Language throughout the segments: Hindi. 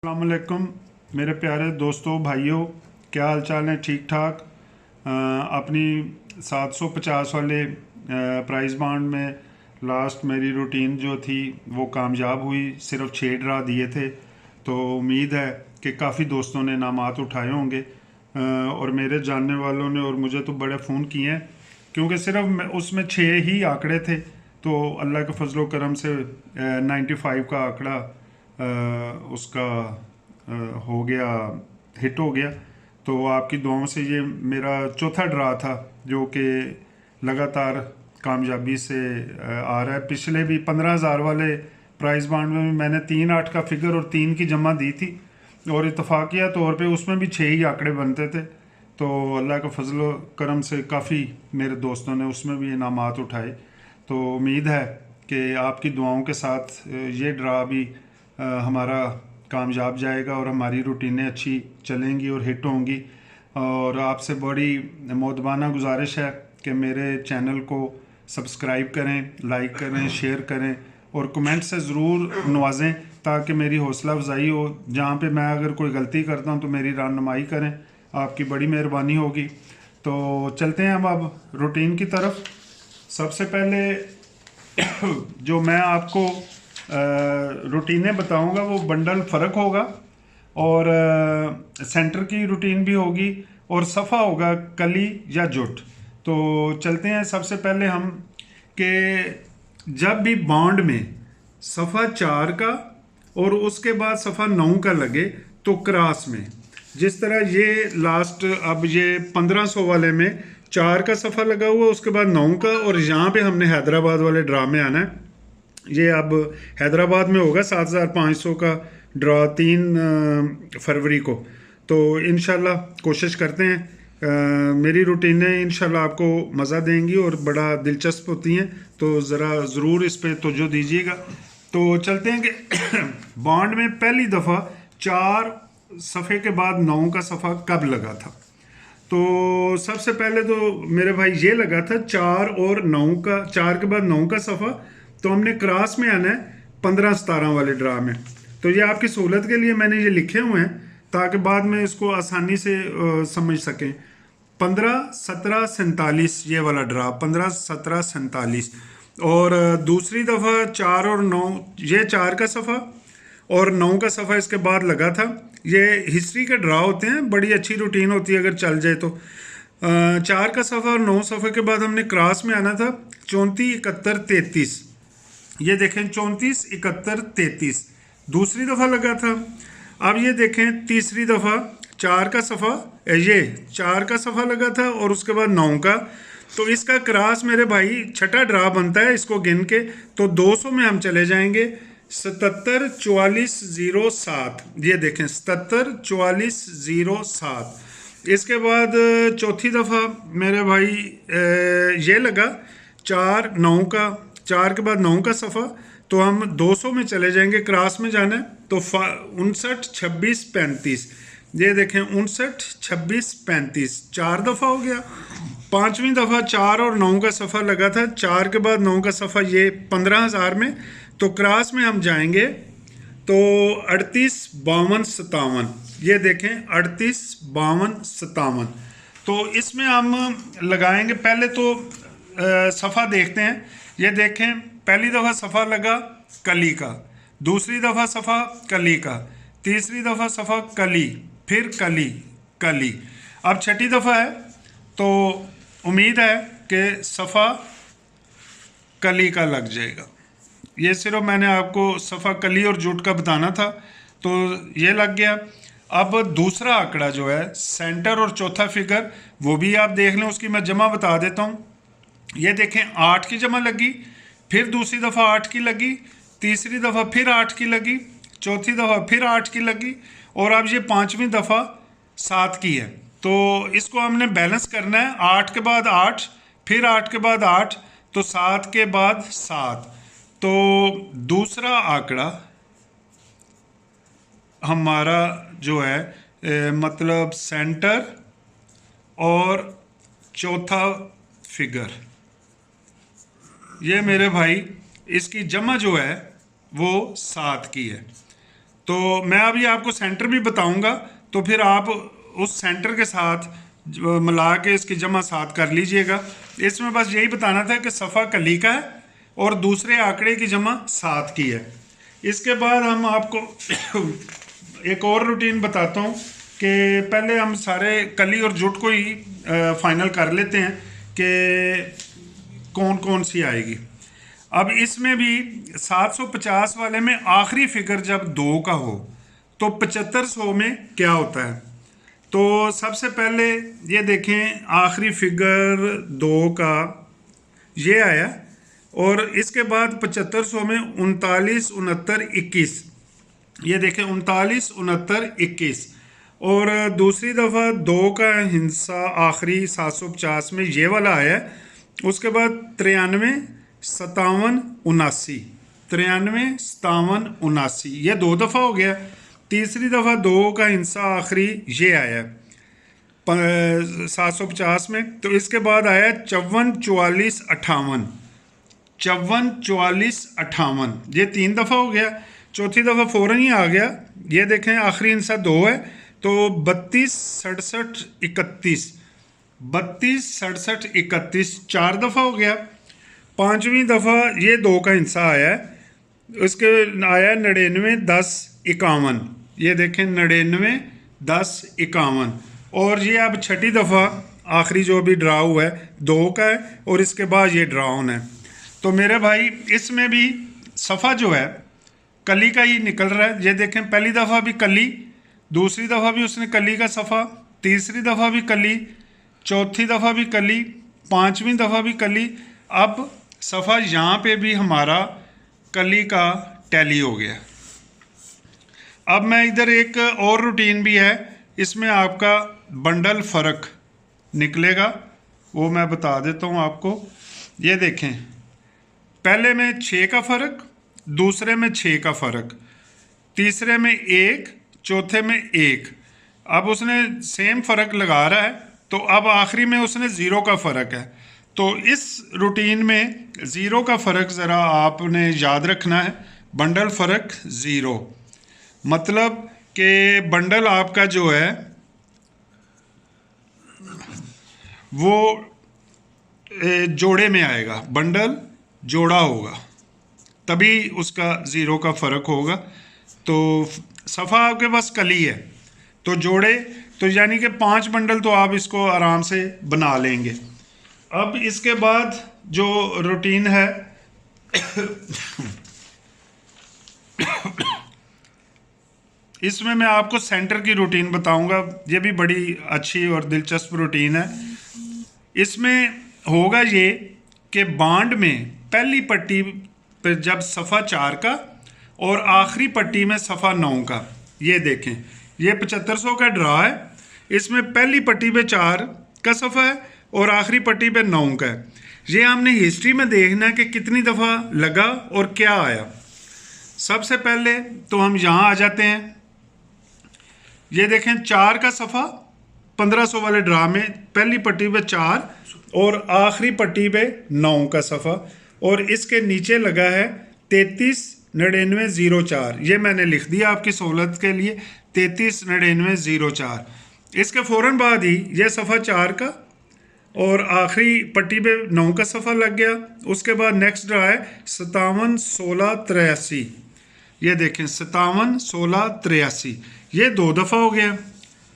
अस्सलामुअलैकुम मेरे प्यारे दोस्तों भाइयों, क्या हाल चाल है? ठीक ठाक। अपनी 750 वाले प्राइस बाउंड में लास्ट मेरी रूटीन जो थी वो कामयाब हुई। सिर्फ 6 ड्रा दिए थे, तो उम्मीद है कि काफ़ी दोस्तों ने नामात उठाए होंगे और मेरे जानने वालों ने और मुझे तो बड़े फ़ोन किए हैं, क्योंकि सिर्फ उसमें 6 ही आंकड़े थे। तो अल्लाह के फजलो करम से 95 का आंकड़ा उसका हो गया, हिट हो गया। तो आपकी दुआओं से ये मेरा चौथा ड्रा था जो कि लगातार कामयाबी से आ रहा है। पिछले भी 15,000 वाले प्राइस बाउंड में भी मैंने 3 8 का फिगर और 3 की जमा दी थी, और इतफाकिया तौर पे उसमें भी 6 ही आंकड़े बनते थे। तो अल्लाह का फजल करम से काफ़ी मेरे दोस्तों ने उसमें भी इनामात उठाए। तो उम्मीद है कि आपकी दुआओं के साथ ये ड्रा भी हमारा कामयाब जाएगा और हमारी रूटीनें अच्छी चलेंगी और हिट होंगी। और आपसे बड़ी मोदबाना गुजारिश है कि मेरे चैनल को सब्सक्राइब करें, लाइक करें, शेयर करें और कमेंट से ज़रूर नवाजें, ताकि मेरी हौसला अफजाई हो। जहाँ पे मैं अगर कोई गलती करता हूँ तो मेरी रहनुमाई करें, आपकी बड़ी मेहरबानी होगी। तो चलते हैं अब रूटीन की तरफ। सबसे पहले जो मैं आपको रूटीनें बताऊंगा वो बंडल फ़र्क होगा, और सेंटर की रूटीन भी होगी, और सफ़ा होगा कली या जुट। तो चलते हैं सबसे पहले हम कि जब भी बॉन्ड में सफ़ा 4 का और उसके बाद सफ़ा 9 का लगे तो क्रॉस में, जिस तरह ये लास्ट अब ये 1500 वाले में 4 का सफ़ा लगा हुआ, उसके बाद 9 का, और यहाँ पे हमने हैदराबाद वाले ड्रा में आना है। ये अब हैदराबाद में होगा 7,500 का ड्रा 3 फरवरी को। तो इंशाल्लाह कोशिश करते हैं। मेरी रूटीनें इंशाल्लाह आपको मज़ा देंगी और बड़ा दिलचस्प होती हैं, तो ज़रा ज़रूर इस पे तवज्जो दीजिएगा। तो चलते हैं कि बॉन्ड में पहली दफ़ा 4 सफ़े के बाद 9 का सफ़ा कब लगा था। तो सबसे पहले तो मेरे भाई ये लगा था 4 और 9 का, 4 के बाद 9 का सफ़ा। तो हमने क्रॉस में आना है 15-17 वाले ड्रा में। तो ये आपकी सहूलत के लिए मैंने ये लिखे हुए हैं ताकि बाद में इसको आसानी से समझ सकें। 15-17-47 ये वाला ड्रा, 15-17-47। और दूसरी दफ़ा 4 और 9, ये 4 का सफ़ा और 9 का सफ़ा इसके बाद लगा था। ये हिस्ट्री के ड्रा होते हैं, बड़ी अच्छी रूटीन होती है अगर चल जाए तो। 4 का सफ़ा और 9 सफ़े के बाद हमने क्रॉस में आना था 34-71-33। ये देखें 34-71-33 दूसरी दफ़ा लगा था। अब ये देखें तीसरी दफ़ा 4 का सफ़ा, ये 4 का सफ़ा लगा था और उसके बाद 9 का। तो इसका क्रॉस मेरे भाई छठा ड्रा बनता है, इसको गिन के तो 200 में हम चले जाएंगे। 77-44-07, ये देखें 77-44-07। इसके बाद चौथी दफ़ा मेरे भाई ये लगा 4-9 का, 4 के बाद 9 का सफ़ा, तो हम 200 में चले जाएंगे, क्रॉस में जाना है। तो 59-26-35, ये देखें 59-26-35 4 दफ़ा हो गया। पांचवीं दफ़ा 4 और 9 का सफ़ा लगा था, 4 के बाद 9 का सफ़ा, ये 15,000 में। तो क्रॉस में हम जाएंगे तो 38-52-57, ये देखें 38-52-57। तो इसमें हम लगाएंगे। पहले तो सफ़ा देखते हैं। ये देखें पहली दफ़ा सफ़ा लगा कली का, दूसरी दफ़ा सफ़ा कली का, तीसरी दफ़ा सफ़ा कली, फिर कली कली। अब छठी दफ़ा है, तो उम्मीद है कि सफ़ा कली का लग जाएगा। ये सिर्फ मैंने आपको सफ़ा कली और जुट का बताना था, तो ये लग गया। अब दूसरा आंकड़ा जो है सेंटर और चौथा फिगर, वो भी आप देख लें, उसकी मैं जमा बता देता हूँ। ये देखें 8 की जमा लगी, फिर दूसरी दफ़ा 8 की लगी, तीसरी दफ़ा फिर 8 की लगी, चौथी दफ़ा फिर 8 की लगी, और अब ये पांचवीं दफ़ा 7 की है। तो इसको हमने बैलेंस करना है। 8 के बाद 8, फिर 8 के बाद 8, तो 7 के बाद 7। तो दूसरा आंकड़ा हमारा जो है मतलब सेंटर और चौथा फिगर, ये मेरे भाई इसकी जमा जो है वो 7 की है। तो मैं अभी आपको सेंटर भी बताऊंगा, तो फिर आप उस सेंटर के साथ मिला के इसकी जमा सात कर लीजिएगा। इसमें बस यही बताना था कि सफ़ा कली का है और दूसरे आंकड़े की जमा सात की है। इसके बाद हम आपको एक और रूटीन बताता हूँ कि पहले हम सारे कली और जुट को ही फाइनल कर लेते हैं कि कौन कौन सी आएगी। अब इसमें भी 750 वाले में आखिरी फिगर जब 2 का हो तो 7500 में क्या होता है। तो सबसे पहले ये देखें, आखिरी फिगर 2 का ये आया और इसके बाद 7500 में 39 69 21, ये देखें 39 69 21, और दूसरी दफ़ा 2 का हिस्सा आखिरी 750 में ये वाला आया। उसके बाद 93 57 79, 93 57 79, ये 2 दफ़ा हो गया। तीसरी दफ़ा 2 का हिस्सा आखिरी ये आया 750 में। तो इसके बाद आया 54 44 58, 54 44 58, ये 3 दफ़ा हो गया। चौथी दफ़ा फ़ौरन ही आ गया, ये देखें आखिरी हिस्सा 2 है तो 32 67 31, 32 67 31, 4 दफ़ा हो गया। पांचवीं दफ़ा ये 2 का हिस्सा आया है, उसके आया 99 10 51, ये देखें 99 10 51, और ये अब छठी दफ़ा आखिरी जो भी ड्रा हुआ है 2 का है और इसके बाद ये ड्रा ऑन है। तो मेरे भाई इसमें भी सफ़ा जो है कली का ही निकल रहा है। ये देखें पहली दफ़ा भी कली, दूसरी दफ़ा भी उसने कली का सफ़ा, तीसरी दफ़ा भी कली, चौथी दफ़ा भी कली, पांचवीं दफ़ा भी कली। अब सफ़ा यहाँ पे भी हमारा कली का टैली हो गया। अब मैं इधर एक और रूटीन भी है, इसमें आपका बंडल फ़र्क निकलेगा, वो मैं बता देता हूँ आपको। ये देखें पहले में 6 का फ़र्क, दूसरे में 6 का फ़र्क, तीसरे में 1, चौथे में 1। अब उसने सेम फ़र्क लगा रहा है तो अब आखिरी में उसने 0 का फ़र्क है। तो इस रूटीन में 0 का फ़र्क ज़रा आपने याद रखना है। बंडल फ़र्क 0 मतलब कि बंडल आपका जो है वो जोड़े में आएगा, बंडल जोड़ा होगा तभी उसका 0 का फ़र्क होगा। तो सफ़ा आपके पास कली है तो जोड़े, तो यानी कि 5 बंडल तो आप इसको आराम से बना लेंगे। अब इसके बाद जो रूटीन है इसमें मैं आपको सेंटर की रूटीन बताऊंगा, ये भी बड़ी अच्छी और दिलचस्प रूटीन है। इसमें होगा ये कि बांड में पहली पट्टी पर जब सफ़ा 4 का और आखिरी पट्टी में सफ़ा 9 का, ये देखें ये 7500 का ड्रा है, इसमें पहली पट्टी पे 4 का सफ़ा है और आखिरी पट्टी पे 9 का है। ये हमने हिस्ट्री में देखना है कि कितनी दफ़ा लगा और क्या आया। सबसे पहले तो हम यहाँ आ जाते हैं, ये देखें 4 का सफ़ा 1500 वाले ड्रा में पहली पट्टी पे 4 और आखिरी पट्टी पे 9 का सफ़ा, और इसके नीचे लगा है 33 99 04, ये मैंने लिख दिया आपकी सहूलत के लिए 33 99 04। इसके फ़ौरन बाद ही ये सफ़ा 4 का और आखिरी पट्टी पे 9 का सफ़ा लग गया। उसके बाद नेक्स्ट ड्रा है 57 16 83, ये देखें 57 16 83, ये 2 दफ़ा हो गया।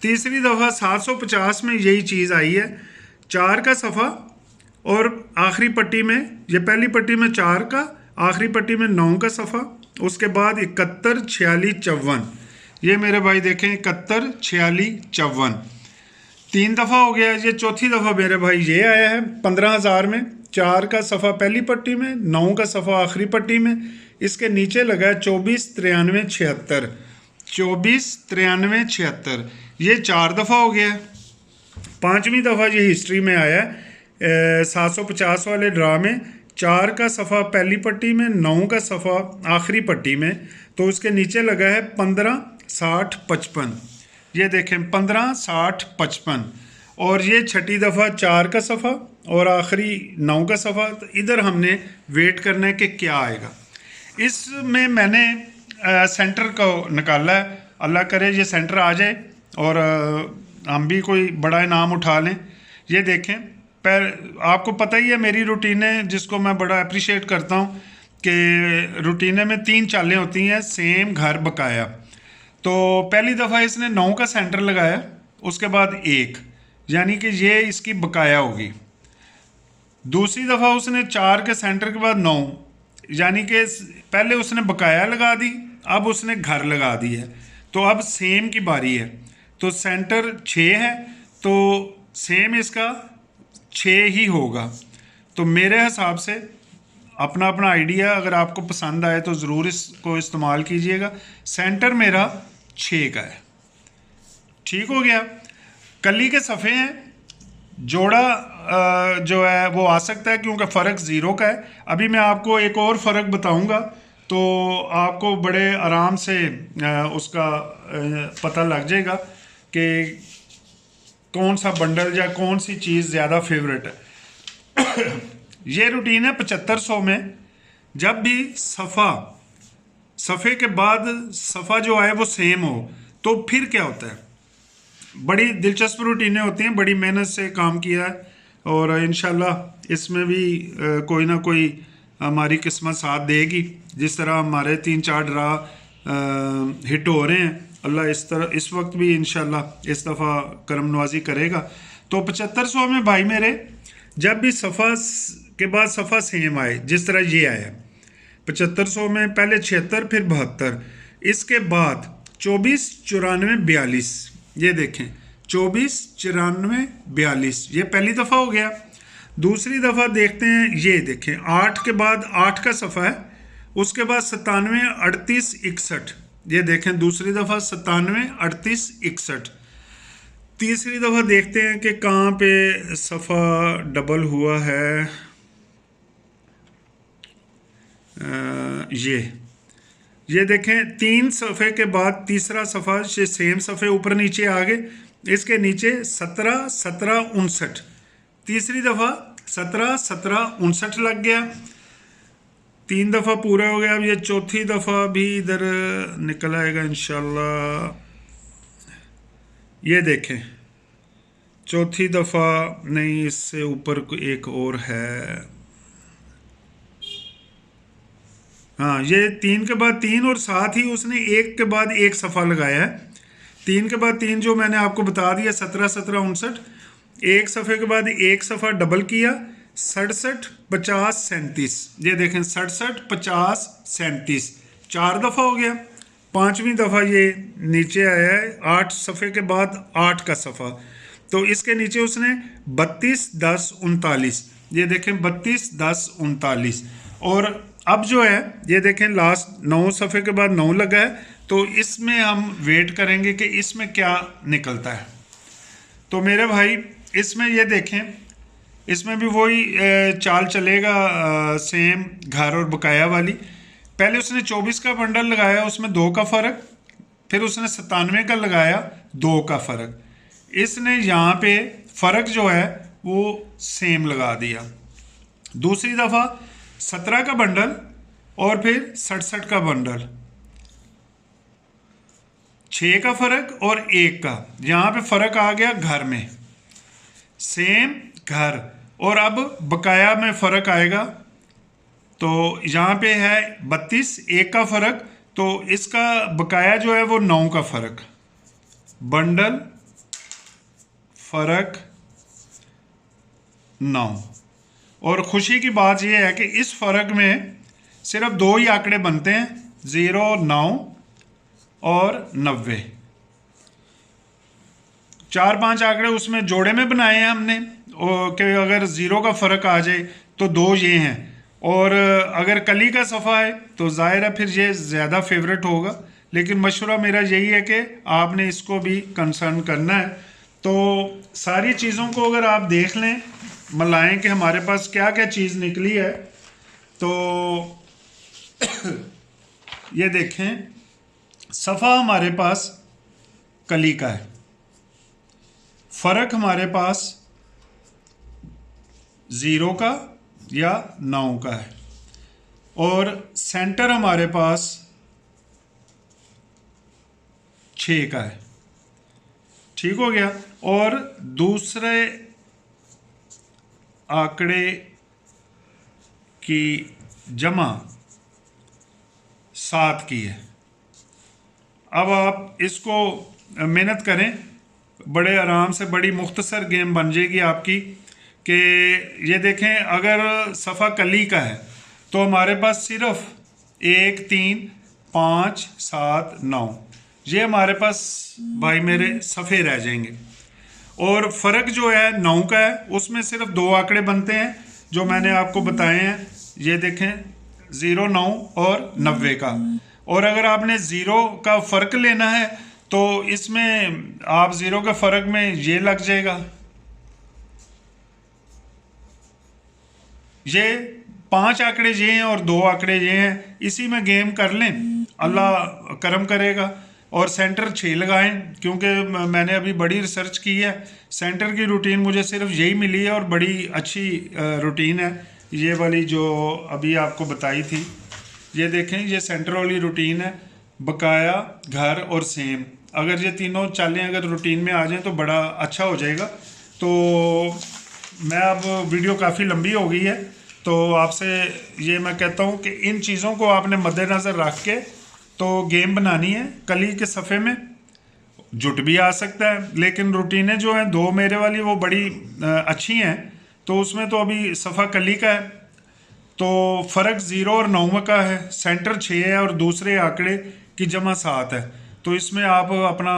तीसरी दफ़ा 750 में यही चीज़ आई है, 4 का सफ़ा और आखिरी पट्टी में, ये पहली पट्टी में 4 का, आखिरी पट्टी में 9 का सफ़ा, उसके बाद 71 46 54, ये मेरे भाई देखें 71 46 54, 3 दफ़ा हो गया। ये चौथी दफ़ा मेरे भाई ये आया है 15000 में, 4 का सफ़ा पहली पट्टी में, 9 का सफ़ा आखिरी पट्टी में, इसके नीचे लगा है 24 93 76, 24 93 76, ये 4 दफ़ा हो गया। पांचवी दफ़ा ये हिस्ट्री में आया 750 वाले ड्रा में, 4 का सफ़ा पहली पट्टी में, 9 का सफ़ा आखिरी पट्टी में, तो उसके नीचे लगा है 15 60 55, ये देखें 15 60 55, और ये छठी दफ़ा 4 का सफ़ा और आखिरी 9 का सफ़ा। तो इधर हमने वेट करना है कि क्या आएगा। इसमें मैंने सेंटर को निकाला है। अल्लाह करे ये सेंटर आ जाए और हम भी कोई बड़ा इनाम उठा लें। ये देखें, आपको पता ही है मेरी रूटीनें, जिसको मैं बड़ा अप्रिशिएट करता हूँ कि रूटीनें में 3 चालें होती हैं। सेम, घर, बकाया। तो पहली दफ़ा इसने 9 का सेंटर लगाया, उसके बाद 1, यानी कि ये इसकी बकाया होगी। दूसरी दफ़ा उसने 4 के सेंटर के बाद 9, यानी कि पहले उसने बकाया लगा दी, अब उसने घर लगा दी है। तो अब सेम की बारी है। तो सेंटर 6 है, तो सेम इसका 6 ही होगा। तो मेरे हिसाब से अपना अपना आइडिया, अगर आपको पसंद आए तो ज़रूर इसको इस्तेमाल कीजिएगा। सेंटर मेरा 6 का है। ठीक हो गया। कली के सफ़े हैं, जोड़ा जो है वो आ सकता है क्योंकि फ़र्क 0 का है। अभी मैं आपको एक और फ़र्क बताऊंगा तो आपको बड़े आराम से उसका पता लग जाएगा कि कौन सा बंडल या कौन सी चीज़ ज़्यादा फेवरेट है। ये रूटीन है 7500 में। जब भी सफ़े के बाद सफ़ा जो आए वो सेम हो, तो फिर क्या होता है। बड़ी दिलचस्प रूटीनें होती हैं, बड़ी मेहनत से काम किया है और इंशाल्लाह इसमें भी कोई ना कोई हमारी किस्मत साथ देगी। जिस तरह हमारे 3-4 ड्रा हिट हो रहे हैं, अल्लाह इस वक्त भी इंशाल्लाह इस दफ़ा करम नवाजी करेगा। तो 7500 में भाई मेरे, जब भी सफ़ा के बाद सफ़ा सेम आए, जिस तरह ये आया 7500 में, पहले 76 फिर 72, इसके बाद 24 94 42, ये देखें 24 94 42, ये पहली दफ़ा हो गया। दूसरी दफ़ा देखते हैं, ये देखें 8 के बाद 8 का सफ़ा है, उसके बाद 97 38 61, ये देखें दूसरी दफ़ा 97 38 61। तीसरी दफ़ा देखते हैं कि कहाँ पे सफ़ा डबल हुआ है। ये देखें 3 सफ़े के बाद तीसरा सफ़ा, ये सेम सफ़े ऊपर नीचे आ गए, इसके नीचे 17 17 59, तीसरी दफ़ा 17 17 59 लग गया। 3 दफ़ा पूरा हो गया। अब ये चौथी दफ़ा भी इधर निकल आएगा इंशाल्लाह। ये देखें चौथी दफ़ा नहीं, इससे ऊपर एक और है। हाँ, ये 3 के बाद 3 और साथ ही उसने 1 के बाद 1 सफ़ा लगाया है। 3 के बाद 3 जो मैंने आपको बता दिया 17 17 59, एक सफ़े के बाद एक सफ़ा डबल किया 67 50 37, ये देखें 67 50 37, 4 दफ़ा हो गया। 5वीं दफ़ा ये नीचे आया है 8 सफ़े के बाद 8 का सफ़ा, तो इसके नीचे उसने 32 10 39, ये देखें 32 10 39। और अब जो है ये देखें लास्ट 9 सफ़े के बाद 9 लगा है, तो इसमें हम वेट करेंगे कि इसमें क्या निकलता है। तो मेरे भाई इसमें ये देखें, इसमें भी वही चाल चलेगा, सेम घर और बकाया वाली। पहले उसने 24 का बंडल लगाया, उसमें 2 का फ़र्क, फिर उसने 97 का लगाया 2 का फ़र्क। इसने यहाँ पे फ़र्क जो है वो सेम लगा दिया। दूसरी दफ़ा 17 का बंडल और फिर 67 का बंडल, 6 का फ़र्क और 1 का, यहाँ पे फ़र्क आ गया घर में, सेम घर। और अब बकाया में फ़र्क आएगा, तो यहाँ पे है 32 1 का फ़र्क, तो इसका बकाया जो है वो 9 का फ़र्क, बंडल फ़र्क 9। और ख़ुशी की बात यह है कि इस फ़र्क में सिर्फ 2 ही आंकड़े बनते हैं, 0 9 और 90। 4-5 आंकड़े उसमें जोड़े में बनाए हैं हमने कि अगर 0 का फ़र्क आ जाए तो 2 ये हैं, और अगर कली का सफ़ा है तो ज़ाहिर है फिर ये ज़्यादा फेवरेट होगा। लेकिन मशवरा मेरा यही है कि आपने इसको भी कंसर्न करना है। तो सारी चीज़ों को अगर आप देख लें, मलाएं कि हमारे पास क्या क्या चीज़ निकली है, तो ये देखें सफ़ा हमारे पास कली का है, फ़र्क हमारे पास 0 का या 9 का है, और सेंटर हमारे पास 6 का है। ठीक हो गया। और दूसरे आंकड़े की जमा 7 की है। अब आप इसको मेहनत करें, बड़े आराम से बड़ी मुख्तसर गेम बन जाएगी आपकी। कि ये देखें, अगर सफ़ा कली का है तो हमारे पास सिर्फ 1 3 5 7 9 ये हमारे पास भाई मेरे सफ़े रह जाएंगे। और फ़र्क जो है 9 का है, उसमें सिर्फ 2 आंकड़े बनते हैं जो मैंने आपको बताए हैं। ये देखें 0 9 और 90 का। और अगर आपने ज़ीरो का फ़र्क लेना है तो इसमें आप ज़ीरो के फ़र्क में ये लग जाएगा। ये 5 आंकड़े ये हैं और 2 आंकड़े ये हैं, इसी में गेम कर लें, अल्लाह करम करेगा। और सेंटर 6 लगाएं, क्योंकि मैंने अभी बड़ी रिसर्च की है। सेंटर की रूटीन मुझे सिर्फ यही मिली है और बड़ी अच्छी रूटीन है ये वाली जो अभी आपको बताई थी। ये देखें, ये सेंटर वाली रूटीन है, बकाया, घर और सेम। अगर ये तीनों चालें अगर रूटीन में आ जाएं तो बड़ा अच्छा हो जाएगा। तो मैं अब वीडियो काफ़ी लंबी हो गई है, तो आपसे ये मैं कहता हूँ कि इन चीज़ों को आपने मद्देनज़र रख के तो गेम बनानी है। कली के सफ़े में जुट भी आ सकता है, लेकिन रूटीनें जो हैं 2 मेरे वाली वो बड़ी अच्छी हैं। तो उसमें तो अभी सफ़ा कली का है, तो फ़र्क 0 और 9 का है, सेंटर 6 है और दूसरे आंकड़े की जमा 7 है। तो इसमें आप अपना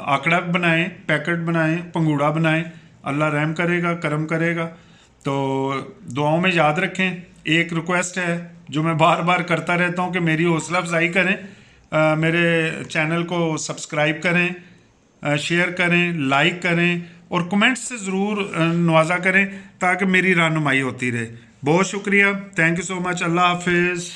आंकड़ा बनाएं, पैकेट बनाएं, पंगूड़ा बनाएं, अल्लाह रहम करेगा, करम करेगा। तो दुआओं में याद रखें। एक रिक्वेस्ट है जो मैं बार बार करता रहता हूँ कि मेरी हौसला अफजाई करें, मेरे चैनल को सब्सक्राइब करें, शेयर करें, लाइक करें और कमेंट्स से ज़रूर नवाजा करें ताकि मेरी रहनुमाई होती रहे। बहुत शुक्रिया, थैंक यू सो मच, अल्लाह हाफिज़।